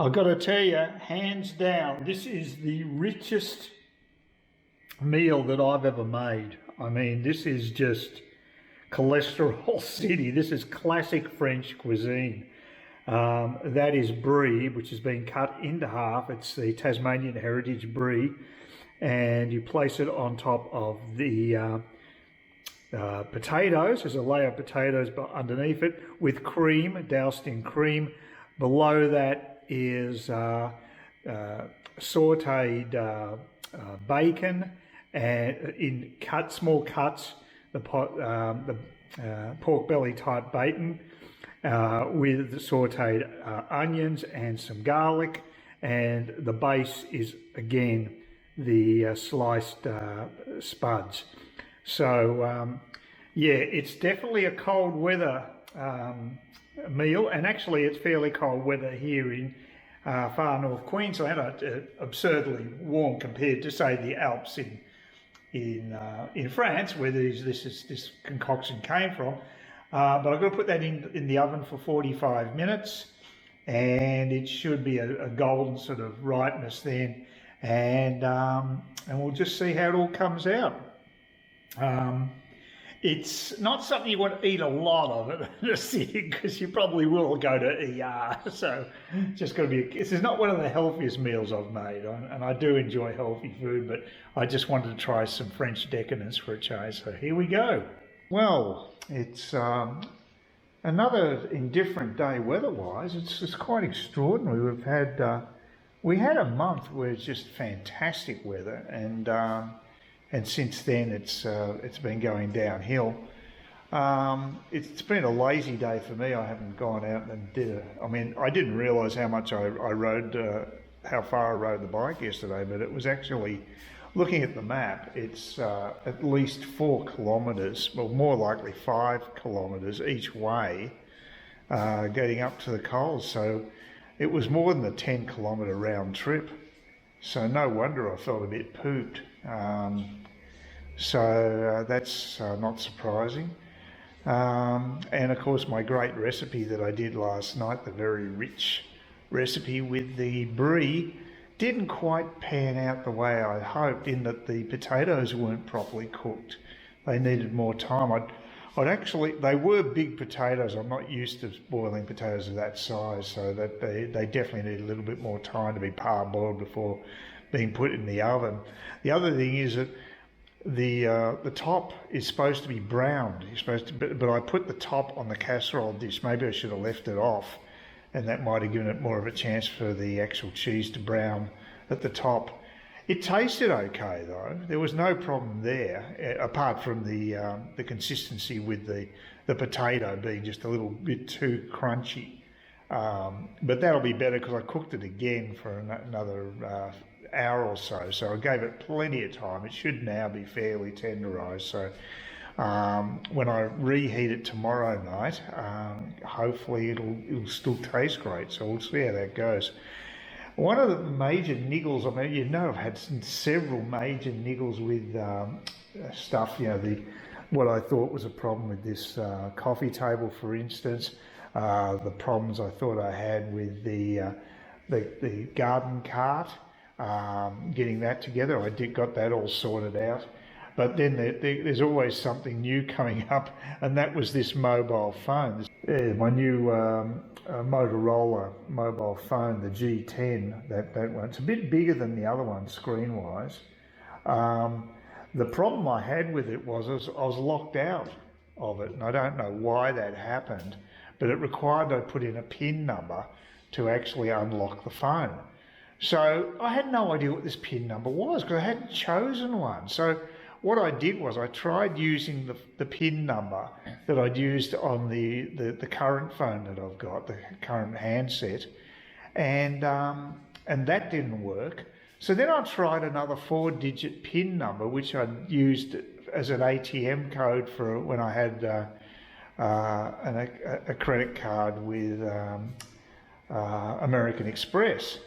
I've got to tell you, hands down, this is the richest meal that I've ever made. I mean, this is just cholesterol city. This is classic French cuisine. That is brie, which has been cut into half. It's the Tasmanian heritage brie, and you place it on top of the potatoes. There's a layer of potatoes underneath it with cream, doused in cream. Below that is sautéed bacon and in small cuts, the pork belly type bacon with sautéed onions and some garlic, and the base is again the sliced spuds. So yeah, it's definitely a cold weather meal, and actually it's fairly cold weather here in far north Queensland. Absurdly warm compared to, say, the Alps in France, where this concoction came from. But I've got to put that in the oven for 45 minutes, and it should be a golden sort of ripeness then, and we'll just see how it all comes out. It's not something you want to eat a lot of it in a sitting, because you probably will go to ER. So just got to be. This is not one of the healthiest meals I've made, and I do enjoy healthy food, but I just wanted to try some French decadence for a change. So here we go. Well, it's another indifferent day weather-wise. It's quite extraordinary. We had a month where it's just fantastic weather, and since then it's been going downhill. It's been a lazy day for me. I haven't gone out and did it. I mean, I didn't realise how much I rode, how far I rode the bike yesterday, but it was actually, looking at the map, it's at least 4 kilometres, well, more likely 5 kilometres each way, getting up to the Coles. So it was more than a 10-kilometre round trip. So no wonder I felt a bit pooped. So that's not surprising. And of course, my great recipe that I did last night, the very rich recipe with the brie, didn't quite pan out the way I hoped, in that the potatoes weren't properly cooked. They needed more time. They were big potatoes. I'm not used to boiling potatoes of that size, so that they definitely need a little bit more time to be parboiled before being put in the oven. The other thing is that the top is supposed to be browned. But I put the top on the casserole dish. Maybe I should have left it off, and that might have given it more of a chance for the actual cheese to brown at the top. It tasted okay though. There was no problem there, apart from the consistency with the potato being just a little bit too crunchy. But that'll be better because I cooked it again for another hour or so. So I gave it plenty of time. It should now be fairly tenderised. So when I reheat it tomorrow night, hopefully it'll still taste great. So we'll see how that goes. One of the major niggles, I mean, I've had several major niggles with stuff, what I thought was a problem with this coffee table, for instance, the problems I thought I had with the garden cart, getting that together. I got that all sorted out. But then there's always something new coming up, and that was this mobile phone. My new Motorola mobile phone, the G10, that one. It's a bit bigger than the other one screen-wise. The problem I had with it was I was locked out of it, and I don't know why that happened, but it required I put in a PIN number to actually unlock the phone. So I had no idea what this PIN number was because I hadn't chosen one. So what I did was I tried using the PIN number that I'd used on the current phone that I've got, the current handset, and that didn't work. So then I tried another 4-digit PIN number, which I'd used as an ATM code for when I had a credit card with American Express.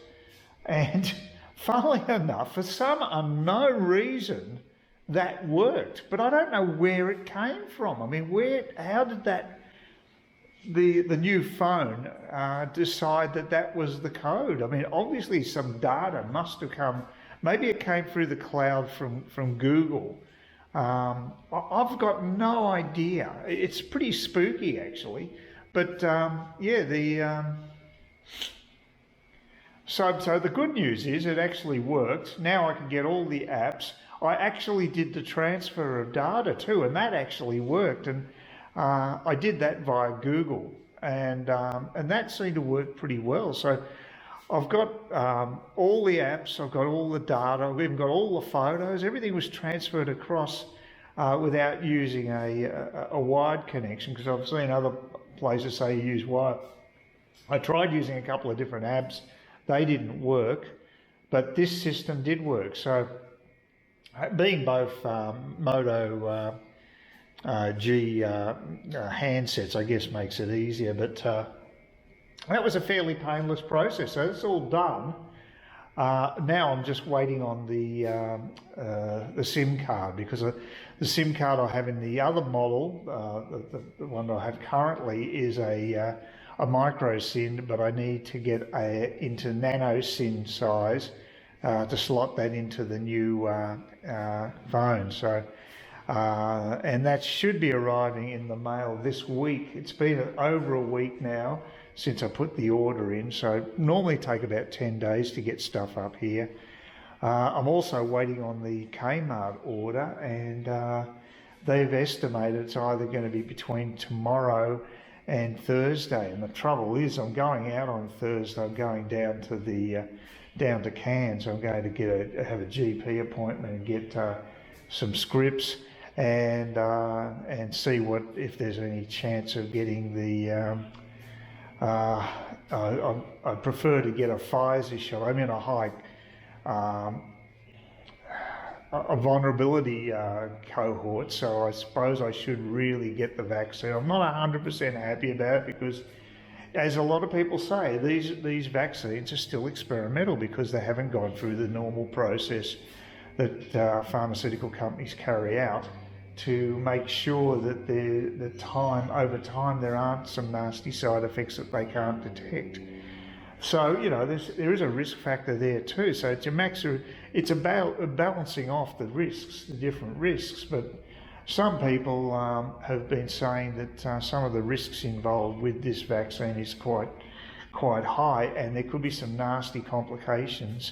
And funnily enough, for some unknown reason, that worked. But I don't know where it came from. I mean, how did that the new phone decide that that was the code? I mean, obviously some data must have come. Maybe it came through the cloud from Google. I've got no idea. It's pretty spooky actually, but yeah, so the good news is it actually worked. Now I can get all the apps. I actually did the transfer of data too, and that actually worked. And I did that via Google, and that seemed to work pretty well. So I've got all the apps, I've got all the data, I've even got all the photos. Everything was transferred across without using a wired connection, because I've seen other places say you use wire. I tried using a couple of different apps. They didn't work, but this system did work. So being both Moto G handsets, I guess makes it easier, but that was a fairly painless process. So it's all done. Now I'm just waiting on the SIM card, because the SIM card I have in the other model, the one that I have currently, is a micro SIM, but I need to get into nano SIM size to slot that into the new phone. So, and that should be arriving in the mail this week. It's been over a week now since I put the order in, so normally take about 10 days to get stuff up here. I'm also waiting on the Kmart order, and they've estimated it's either going to be between tomorrow and Thursday. And the trouble is, I'm going out on Thursday. I'm going down to down to Cairns. I'm going to have a GP appointment and get some scripts and see if there's any chance of getting the. I prefer to get a Pfizer shot. I'm in a high a vulnerability cohort, so I suppose I should really get the vaccine. I'm not 100% happy about it, because, as a lot of people say, these vaccines are still experimental, because they haven't gone through the normal process that pharmaceutical companies carry out to make sure that over time there aren't some nasty side effects that they can't detect. So, you know, there is a risk factor there too. So it's about balancing off the risks, the different risks. But some people have been saying that some of the risks involved with this vaccine is quite high, and there could be some nasty complications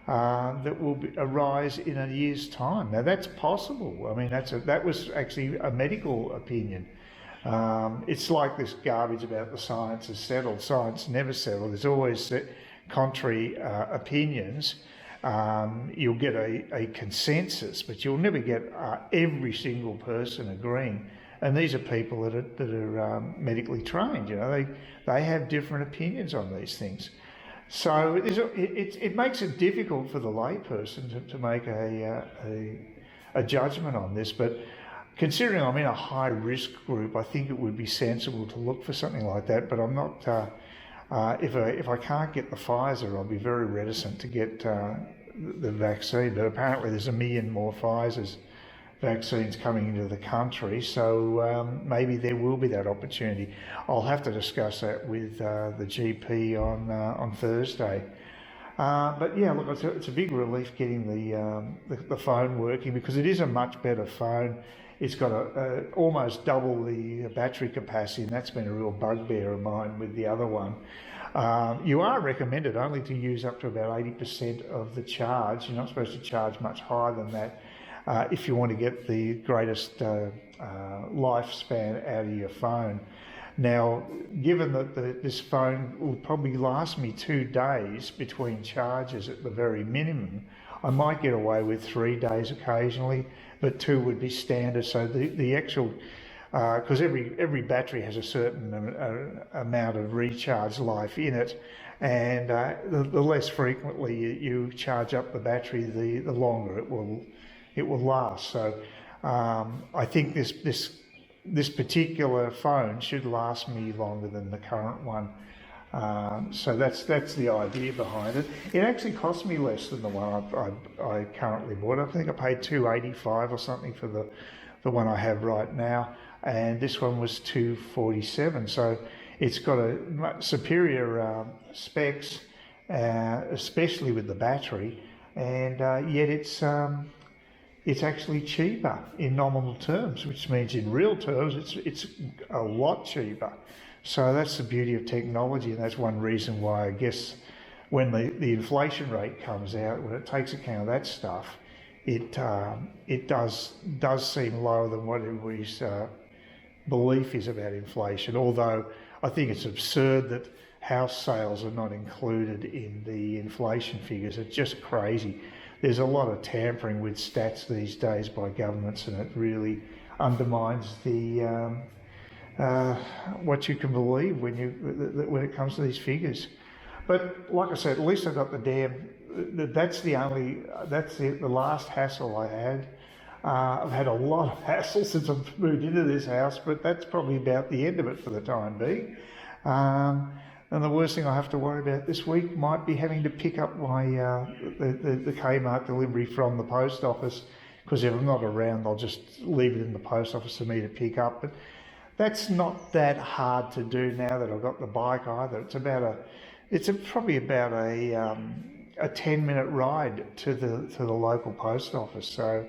that will arise in a year's time. Now that's possible. I mean, that was actually a medical opinion. It's like this garbage about the science is settled. Science never settled. There's always contrary opinions. You'll get a consensus, but you'll never get every single person agreeing. And these are people that are medically trained. You know, they have different opinions on these things. So it makes it difficult for the layperson to make a judgment on this. But considering I'm in a high risk group, I think it would be sensible to look for something like that. But I'm not. If I can't get the Pfizer, I'll be very reticent to get the vaccine. But apparently there's 1 million more Pfizer's vaccines coming into the country, so maybe there will be that opportunity. I'll have to discuss that with the GP on Thursday. But yeah, look, it's a big relief getting the phone working, because it is a much better phone. It's got almost double the battery capacity, and that's been a real bugbear of mine with the other one. You are recommended only to use up to about 80% of the charge. You're not supposed to charge much higher than that if you want to get the greatest lifespan out of your phone. Now, given that this phone will probably last me 2 days between charges at the very minimum, I might get away with 3 days occasionally, but 2 would be standard. So the actual, because every battery has a certain amount of recharge life in it, and the less frequently you charge up the battery, the longer it will last. So I think this particular phone should last me longer than the current one. So that's the idea behind it. It actually cost me less than the one I currently bought. I think I paid $285 or something for the one I have right now. and this one was 247. So it's got a much superior specs, especially with the battery, and yet it's actually cheaper in nominal terms, which means in real terms it's a lot cheaper. So that's the beauty of technology, and that's one reason why I guess when the inflation rate comes out, when it takes account of that stuff, it does seem lower than what everybody's belief is about inflation. Although I think it's absurd that house sales are not included in the inflation figures. It's just crazy. There's a lot of tampering with stats these days by governments, and it really undermines the what you can believe when it comes to these figures. But like I said, at least I got that's the last hassle I had. I've had a lot of hassle since I've moved into this house, but that's probably about the end of it for the time being. And the worst thing I have to worry about this week might be having to pick up my the Kmart delivery from the post office, because if I'm not around, I'll just leave it in the post office for me to pick up. But that's not that hard to do now that I've got the bike either. It's probably about a 10-minute ride to the local post office. So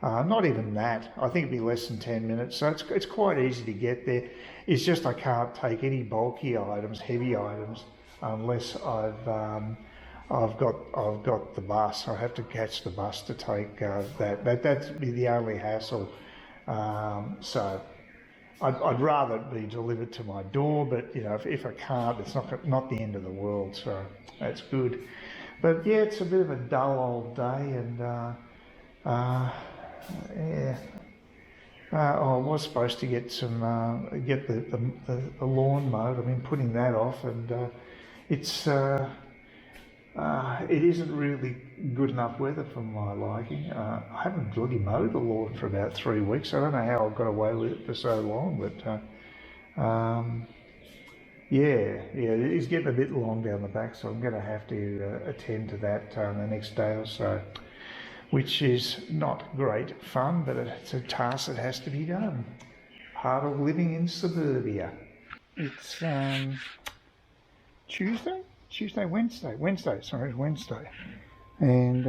not even that. I think it'd be less than 10 minutes. So it's quite easy to get there. It's just I can't take any bulky items, heavy items, unless I've got the bus. I have to catch the bus to take that. That'd be the only hassle. So I'd rather it be delivered to my door, but you know, if I can't, it's not the end of the world. So that's good. But yeah, it's a bit of a dull old day, and yeah. I was supposed to get the lawn mowed. I've been putting that off, and it isn't really good enough weather for my liking. I haven't really mowed the lawn for about 3 weeks. I don't know how I got away with it for so long, but yeah, it is getting a bit long down the back, so I'm going to have to attend to that the next day or so, which is not great fun, but it's a task that has to be done. Part of living in suburbia. It's Wednesday. And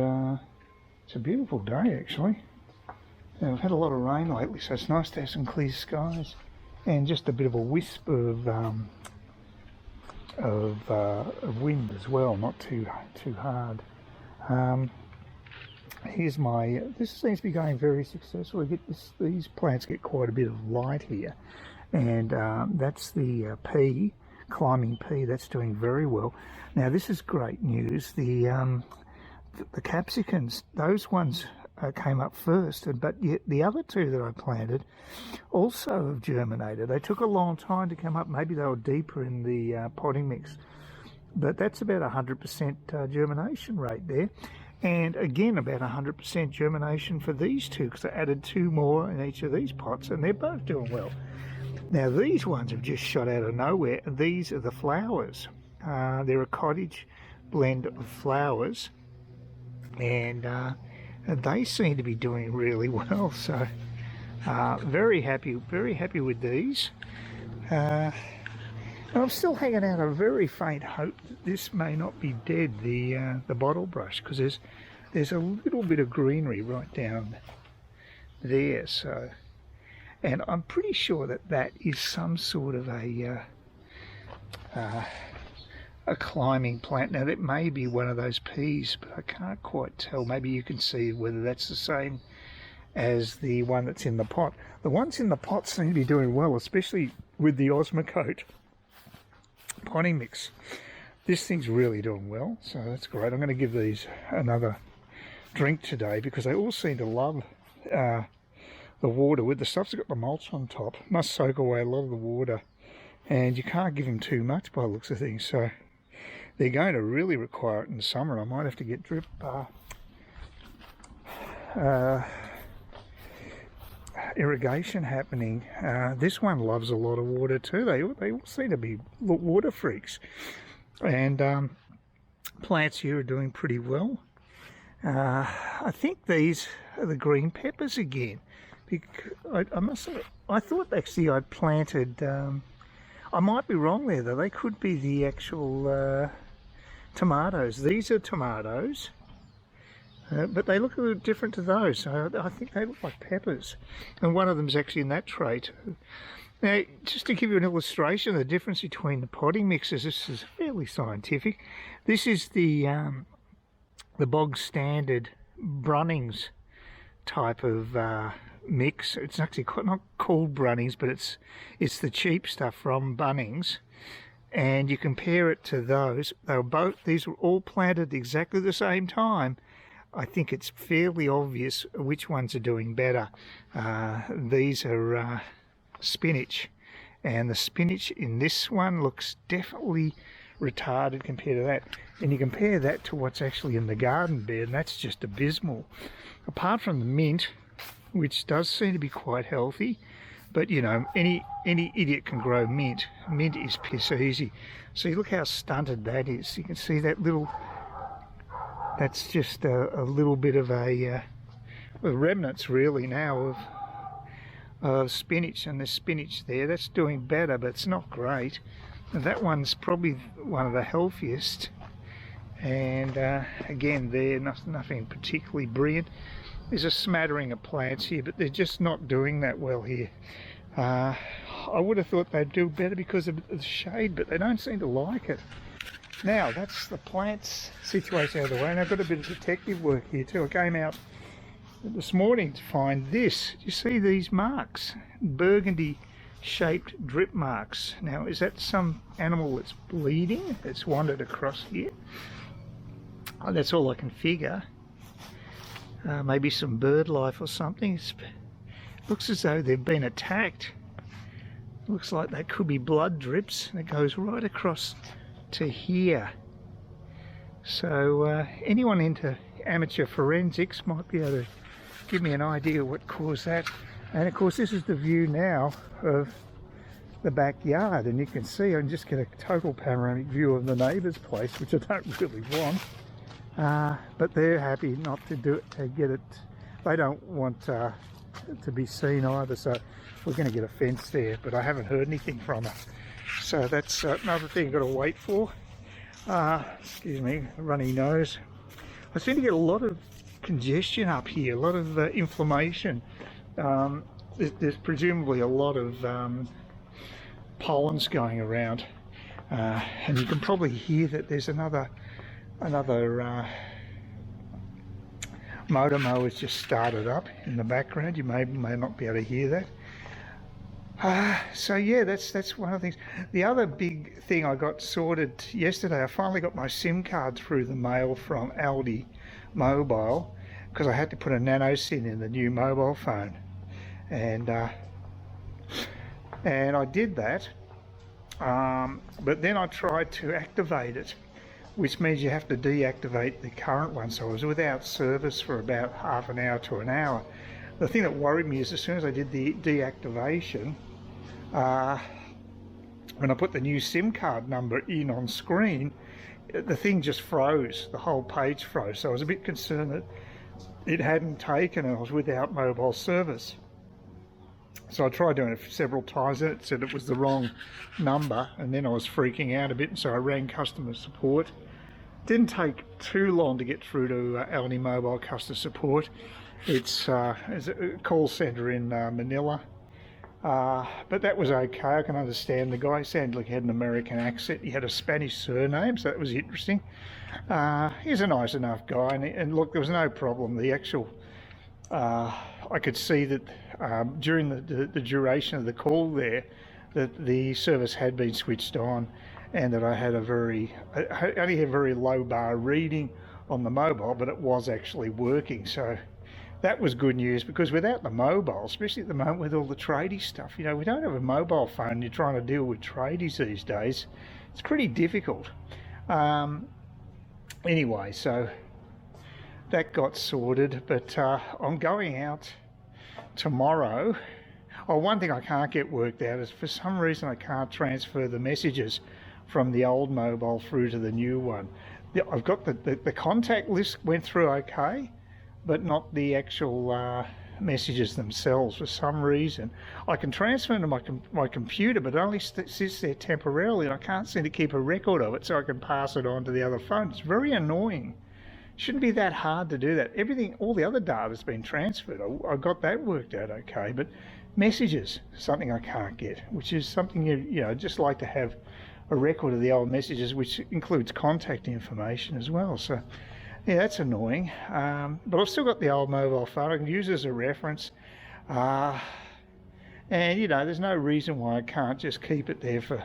it's a beautiful day, actually. We've had a lot of rain lately, so it's nice to have some clear skies and just a bit of a wisp of wind as well, not too hard. This seems to be going very successfully. These plants get quite a bit of light here, and that's the pea, climbing pea. That's doing very well. Now this is great news. The capsicums, those ones came up first, but yet the other two that I planted also have germinated. They took a long time to come up. Maybe they were deeper in the potting mix, but that's about 100% germination rate there. And again, about 100% germination for these two, because I added 2 more in each of these pots, and they're both doing well. Now these ones have just shot out of nowhere. These are the flowers. They're a cottage blend of flowers, and they seem to be doing really well. So very happy with these. And I'm still hanging out a very faint hope that this may not be dead, the bottle brush, because there's a little bit of greenery right down there. So, and I'm pretty sure that is some sort of a climbing plant. Now that may be one of those peas, but I can't quite tell. Maybe you can see whether that's the same as the one that's in the pot. The ones in the pot seem to be doing well, especially with the Osmocote potting mix. This thing's really doing well, so that's great. I'm going to give these another drink today, because they all seem to love the water. With the stuff's got the mulch on top, must soak away a lot of the water, and you can't give them too much by the looks of things, so they're going to really require it in the summer. I might have to get drip irrigation happening. This one loves a lot of water too. They all seem to be water freaks, and plants here are doing pretty well. I think these are the green peppers again. I I thought actually I'd planted, I might be wrong there though, they could be the actual tomatoes. These are tomatoes, but they look a little different to those, so I think they look like peppers. And one of them's actually in that tray too. Now, just to give you an illustration of the difference between the potting mixes, this is fairly scientific. This is the bog standard Brunnings type of mix. It's actually not called Brunnings, but it's the cheap stuff from Bunnings. And you compare it to those. These were all planted at exactly the same time. I think it's fairly obvious which ones are doing better. These are spinach, and the spinach in this one looks definitely retarded compared to that. And you compare that to what's actually in the garden bed, and that's just abysmal. Apart from the mint, which does seem to be quite healthy, but you know, any idiot can grow mint. Mint is piss easy. See, look how stunted that is. You can see that little, that's just a little bit of a remnants really now of spinach, and there's spinach there. That's doing better, but it's not great. And that one's probably one of the healthiest. And again, they're nothing particularly brilliant. There's a smattering of plants here, but they're just not doing that well here. I would have thought they'd do better because of the shade, but they don't seem to like it. Now, that's the plants situation out of the way, and I've got a bit of detective work here too. I came out this morning to find this. Do you see these marks? Burgundy shaped drip marks. Now, is that some animal that's bleeding that's wandered across here? Oh, that's all I can figure. Maybe some bird life or something. It looks as though they've been attacked. Looks like that could be blood drips, and it goes right across to here. So anyone into amateur forensics might be able to give me an idea what caused that. And of course, this is the view now of the backyard, and you can see I can just get a total panoramic view of the neighbour's place, which I don't really want. But they're happy not to do it, to get it. They don't want to be seen either, so we're going to get a fence there, but I haven't heard anything from her. So that's another thing I've got to wait for. Excuse me, runny nose. I seem to get a lot of congestion up here, a lot of inflammation. There's presumably a lot of pollens going around, and you can probably hear that there's another motor mower's just started up in the background. You may not be able to hear that. So yeah, that's one of the things. The other big thing I got sorted yesterday, I finally got my SIM card through the mail from Aldi Mobile, because I had to put a nano SIM in the new mobile phone, and I did that, but then I tried to activate it, which means you have to deactivate the current one. So I was without service for about half an hour to an hour. The thing that worried me is as soon as I did the deactivation, when I put the new SIM card number in on screen, the thing just froze, the whole page froze. So I was a bit concerned that it hadn't taken and I was without mobile service. So I tried doing it several times and it said it was the wrong number, and then I was freaking out a bit, and so I rang customer support. Didn't take too long to get through to Aldi Mobile customer support. It's a call centre in Manila, but that was okay. I can understand the guy sounded like he had an American accent. He had a Spanish surname, so that was interesting. He's a nice enough guy, and look, there was no problem. The actual I could see that during the duration of the call there, that the service had been switched on, and that I only had a very low bar reading on the mobile, but it was actually working. So that was good news, because without the mobile, especially at the moment with all the tradie stuff, you know, we don't have a mobile phone. You're trying to deal with tradies these days. It's pretty difficult. Anyway, so that got sorted, but I'm going out tomorrow. Oh, one thing I can't get worked out is for some reason I can't transfer the messages from the old mobile through to the new one. I've got the contact list went through okay, but not the actual messages themselves for some reason. I can transfer them to my computer, but it only sits there temporarily, and I can't seem to keep a record of it so I can pass it on to the other phone. It's very annoying. Shouldn't be that hard to do that. Everything, all the other data's been transferred. I got that worked out okay, but messages, something I can't get, which is something you know, just like to have a record of the old messages, which includes contact information as well. So yeah, that's annoying. But I've still got the old mobile phone. I can use it as a reference. And you know, there's no reason why I can't just keep it there for,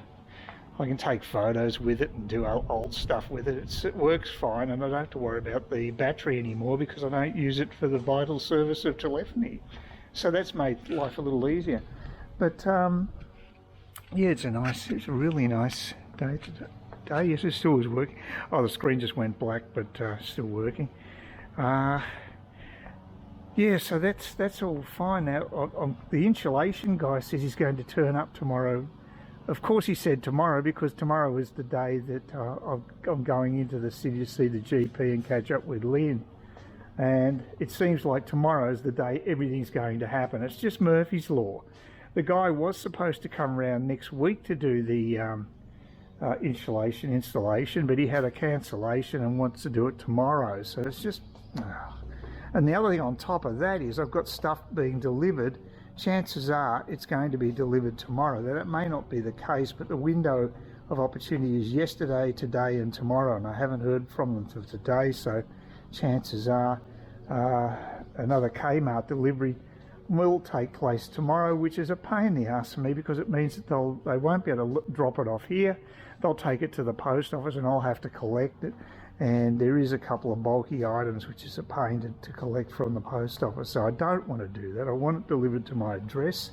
I can take photos with it and do old stuff with it. It works fine, and I don't have to worry about the battery anymore because I don't use it for the vital service of telephony. So that's made life a little easier. But yeah, it's a really nice day today. Yes, it still is working. Oh, the screen just went black, but still working. Yeah, so that's all fine now. The insulation guy says he's going to turn up tomorrow. Of course he said tomorrow, because tomorrow is the day that I'm going into the city to see the GP and catch up with Lynn. And it seems like tomorrow's the day everything's going to happen. It's just Murphy's Law. The guy was supposed to come around next week to do the installation, but he had a cancellation and wants to do it tomorrow. So it's just... And the other thing on top of that is I've got stuff being delivered. Chances are it's going to be delivered tomorrow. That may not be the case, but the window of opportunity is yesterday, today and tomorrow, and I haven't heard from them till today, so chances are another Kmart delivery will take place tomorrow, which is a pain in the ass for me because it means that they won't be able to drop it off here. They'll take it to the post office and I'll have to collect it. And there is a couple of bulky items which is a pain to collect from the post office, so I don't want to do that. I want it delivered to my address.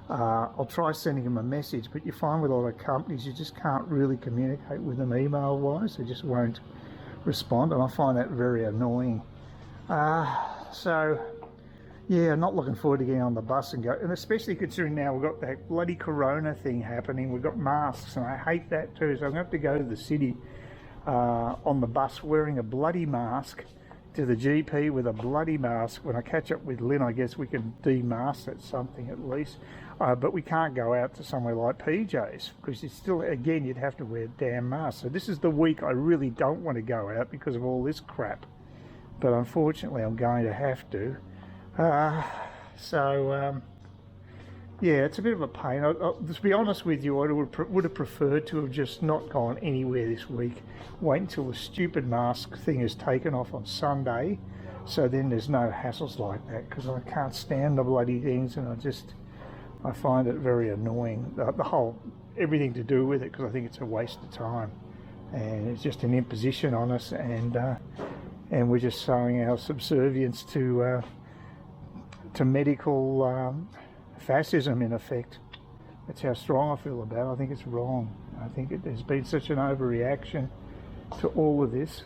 I'll try sending them a message, but you find with a lot of companies you just can't really communicate with them email wise. They just won't respond, and I find that very annoying. So yeah, not looking forward to getting on the bus and go, and especially considering now we've got that bloody corona thing happening. We've got masks and I hate that too, so I'm going to have to go to the city on the bus wearing a bloody mask, to the GP with a bloody mask. When I catch up with Lynn, I guess we can demask at something at least, but we can't go out to somewhere like PJ's because it's still, again, you'd have to wear a damn mask. So this is the week I really don't want to go out because of all this crap, but unfortunately I'm going to have to. Yeah, it's a bit of a pain. To be honest with you, I would have preferred to have just not gone anywhere this week. Wait until the stupid mask thing is taken off on Sunday, so then there's no hassles like that, because I can't stand the bloody things, and I find it very annoying, the whole, everything to do with it, because I think it's a waste of time, and it's just an imposition on us, and we're just showing our subservience to medical fascism, in effect. That's how strong I feel about it. I think it's wrong. I think there's been such an overreaction to all of this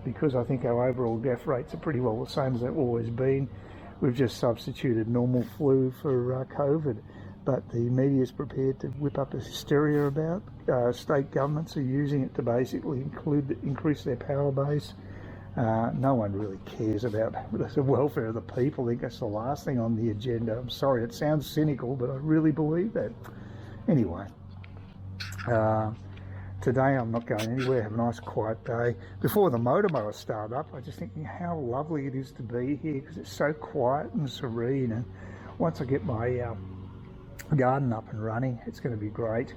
because I think our overall death rates are pretty well the same as they've always been. We've just substituted normal flu for COVID, but the media is prepared to whip up a hysteria about. State governments are using it to basically increase their power base. No one really cares about the welfare of the people. I think that's the last thing on the agenda. I'm sorry, it sounds cynical, but I really believe that. Anyway, today I'm not going anywhere. Have a nice quiet day. Before the motor mower started up, I was just thinking how lovely it is to be here because it's so quiet and serene. And once I get my garden up and running, it's going to be great.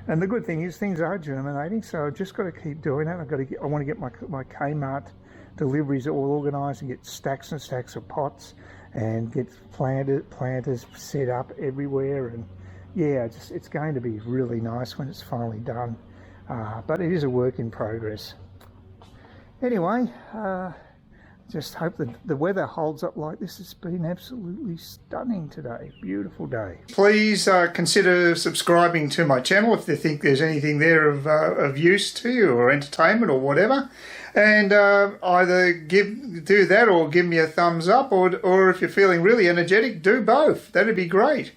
And the good thing is things are germinating, so I've just got to keep doing that. I want to get my Kmart deliveries all organised and get stacks and stacks of pots and get planters set up everywhere, and yeah, it's going to be really nice when it's finally done, but it is a work in progress. Anyway, just hope that the weather holds up like this. It's been absolutely stunning today. Beautiful day. Please consider subscribing to my channel if you think there's anything there of use to you, or entertainment or whatever. And either do that or give me a thumbs up, or if you're feeling really energetic, do both. That'd be great.